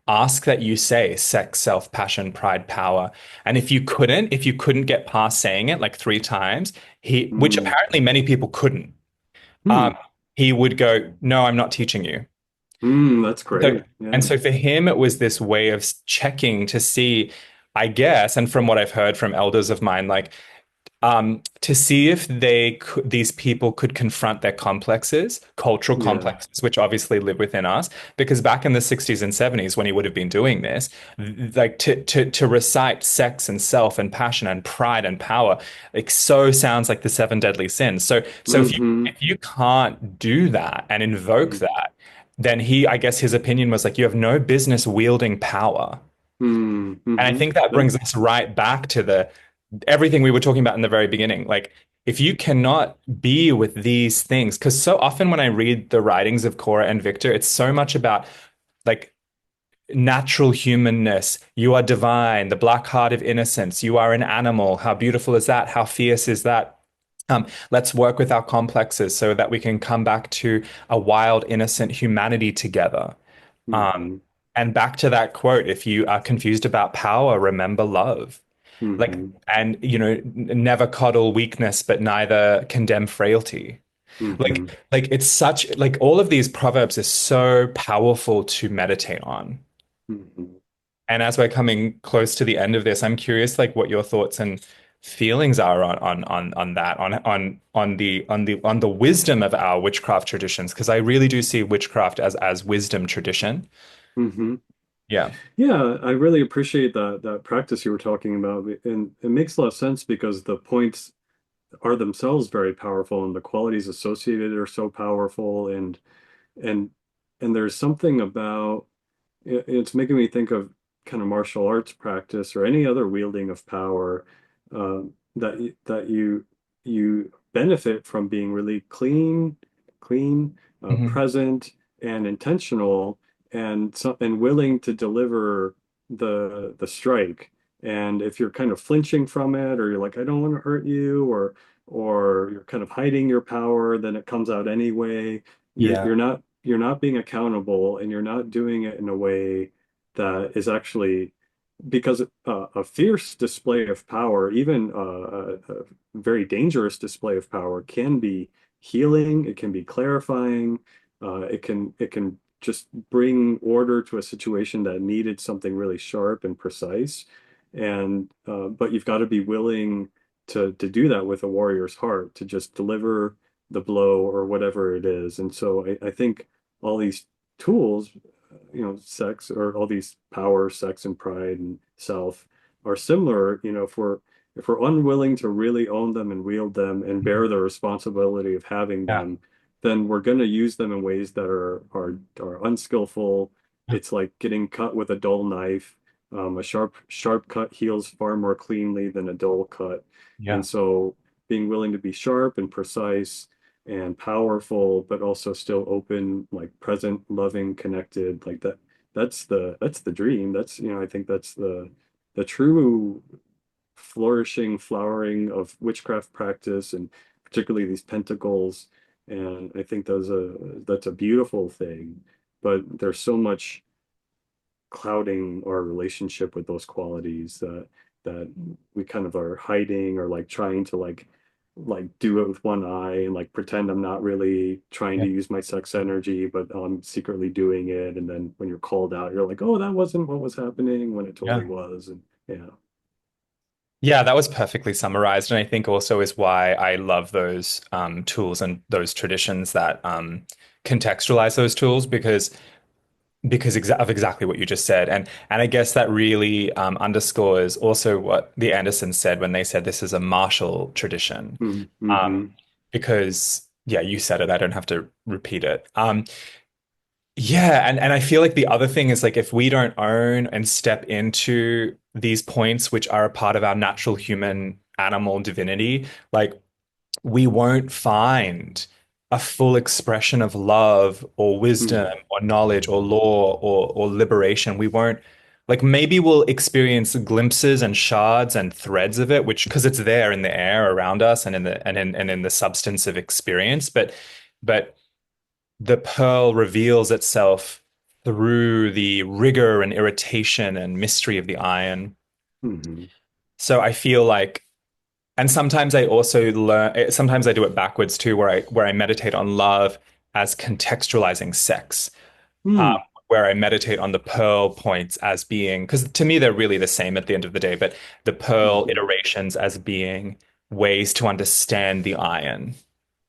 Speaker 1: ask that you say sex, self, passion, pride, power. And if you couldn't get past saying it like three times, which
Speaker 2: Hmm.
Speaker 1: apparently many people couldn't, um,
Speaker 2: Hmm.
Speaker 1: he would go, "No, I'm not teaching you."
Speaker 2: Hmm. That's
Speaker 1: So,
Speaker 2: great.
Speaker 1: and
Speaker 2: Yeah.
Speaker 1: so for him, it was this way of checking to see, I guess, and from what I've heard from elders of mine, like to see if these people could confront their complexes, cultural
Speaker 2: Yeah.
Speaker 1: complexes, which obviously live within us. Because back in the 60s and 70s, when he would have been doing this, like to recite sex and self and passion and pride and power, like so sounds like the seven deadly sins. So if you
Speaker 2: Hmm.
Speaker 1: if you can't do that and invoke that, then I guess his opinion was like, you have no business wielding power.
Speaker 2: Hmm.
Speaker 1: And I
Speaker 2: Hmm.
Speaker 1: think that brings us right back to the everything we were talking about in the very beginning. Like, if you cannot be with these things, because so often when I read the writings of Cora and Victor, it's so much about like natural humanness. You are divine, the black heart of innocence. You are an animal. How beautiful is that? How fierce is that? Let's work with our complexes so that we can come back to a wild, innocent humanity together. Um,
Speaker 2: Hmm.
Speaker 1: and back to that quote, if you are confused about power, remember love. Like,
Speaker 2: Hmm.
Speaker 1: and never coddle weakness, but neither condemn frailty.
Speaker 2: Hmm.
Speaker 1: Like it's such like all of these proverbs are so powerful to meditate on.
Speaker 2: Hmm.
Speaker 1: And as we're coming close to the end of this, I'm curious like what your thoughts and feelings are on that on the wisdom of our witchcraft traditions, because I really do see witchcraft as wisdom tradition.
Speaker 2: Hmm.
Speaker 1: Yeah.
Speaker 2: Yeah, I really appreciate that practice you were talking about, and it makes a lot of sense because the points are themselves very powerful, and the qualities associated are so powerful, and and there's something about it's making me think of kind of martial arts practice or any other wielding of power, that you benefit from being really clean,
Speaker 1: Hmm.
Speaker 2: present, and intentional, and willing to deliver the strike. And if you're kind of flinching from it, or you're like, I don't want to hurt you, or you're kind of hiding your power, then it comes out anyway.
Speaker 1: Yeah.
Speaker 2: You're not being accountable, and you're not doing it in a way that is actually, because a fierce display of power, even a very dangerous display of power, can be healing. It can be clarifying. It can just bring order to a situation that needed something really sharp and precise. And but you've got to be willing to do that with a warrior's heart, to just deliver the blow or whatever it is. And so I think all these tools, sex, or all these power, sex, and pride and self are similar. If we're unwilling to really own them and wield them and bear the responsibility of having
Speaker 1: Yeah.
Speaker 2: them, then we're going to use them in ways that are unskillful. It's like getting cut with a dull knife. A sharp cut heals far more cleanly than a dull cut.
Speaker 1: Yeah.
Speaker 2: And so being willing to be sharp and precise and powerful, but also still open, like present, loving, connected, like that. That's the dream. I think that's the true flourishing, flowering of witchcraft practice, and particularly these pentacles. And I think that's a beautiful thing. But there's so much clouding our relationship with those qualities that we kind of are hiding, or like trying to like do it with one eye, and like pretend I'm not really trying to
Speaker 1: Yeah.
Speaker 2: use my sex energy, but I'm secretly doing it. And then when you're called out, you're like, oh, that wasn't what was happening, when it totally
Speaker 1: Yeah.
Speaker 2: was. And yeah.
Speaker 1: Yeah, that was perfectly summarized. And I think also is why I love those tools and those traditions that contextualize those tools, because of exactly what you just said. And I guess that really underscores also what the Andersons said when they said this is a martial tradition. Um,
Speaker 2: Mm-hmm.
Speaker 1: because yeah, you said it, I don't have to repeat it. Yeah, and I feel like the other thing is, like, if we don't own and step into these points, which are a part of our natural human animal divinity, like, we won't find a full expression of love or wisdom
Speaker 2: Mm-hmm.
Speaker 1: or knowledge or law or liberation. We won't, like, maybe we'll experience glimpses and shards and threads of it, which, because it's there in the air around us and in the substance of experience, but the pearl reveals itself through the rigor and irritation and mystery of the iron.
Speaker 2: Mm-hmm.
Speaker 1: So I feel like, and sometimes I also learn, sometimes I do it backwards too, where I meditate on love as contextualizing sex, um,
Speaker 2: Mm-hmm.
Speaker 1: where I meditate on the pearl points as being, because to me they're really the same at the end of the day, but the pearl
Speaker 2: Mm-hmm.
Speaker 1: iterations as being ways to understand the iron.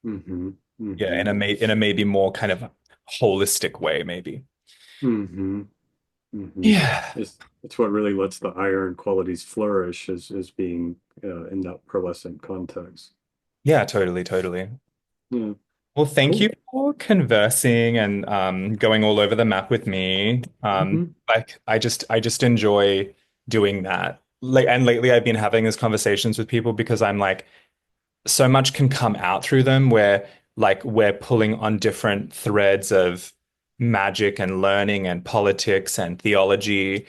Speaker 2: Mm-hmm.
Speaker 1: Yeah,
Speaker 2: Mm-hmm.
Speaker 1: in a maybe more kind of holistic way, maybe.
Speaker 2: Mm-hmm. Mm-hmm.
Speaker 1: Yeah.
Speaker 2: It's what really lets the iron qualities flourish, is being in that pearlescent context.
Speaker 1: Yeah, totally, totally.
Speaker 2: Yeah,
Speaker 1: Well, thank you
Speaker 2: cool.
Speaker 1: for conversing and going all over the map with me.
Speaker 2: Hmm.
Speaker 1: Like, I just enjoy doing that. Like, and lately I've been having these conversations with people because I'm like, so much can come out through them where, like, we're pulling on different threads of magic and learning and politics and theology.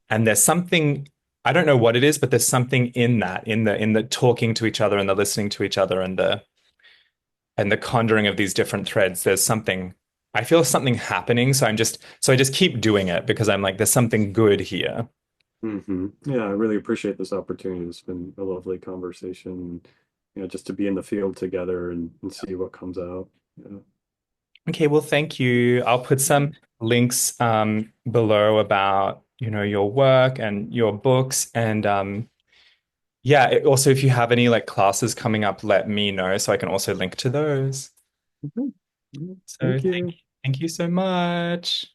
Speaker 1: And there's something, I don't know what it is, but there's something in that, in the talking to each other and the listening to each other and the conjuring of these different threads. There's something, I feel something happening. So I just keep doing it because I'm like, there's something good here.
Speaker 2: Yeah, I really appreciate this opportunity. It's been a lovely conversation, just to be in the field together and see what comes out. Yeah.
Speaker 1: Okay, well, thank you. I'll put some links below about, your work and your books. And Yeah, also if you have any like classes coming up, let me know so I can also link to those.
Speaker 2: Okay.
Speaker 1: So
Speaker 2: Thank you.
Speaker 1: thank you so much.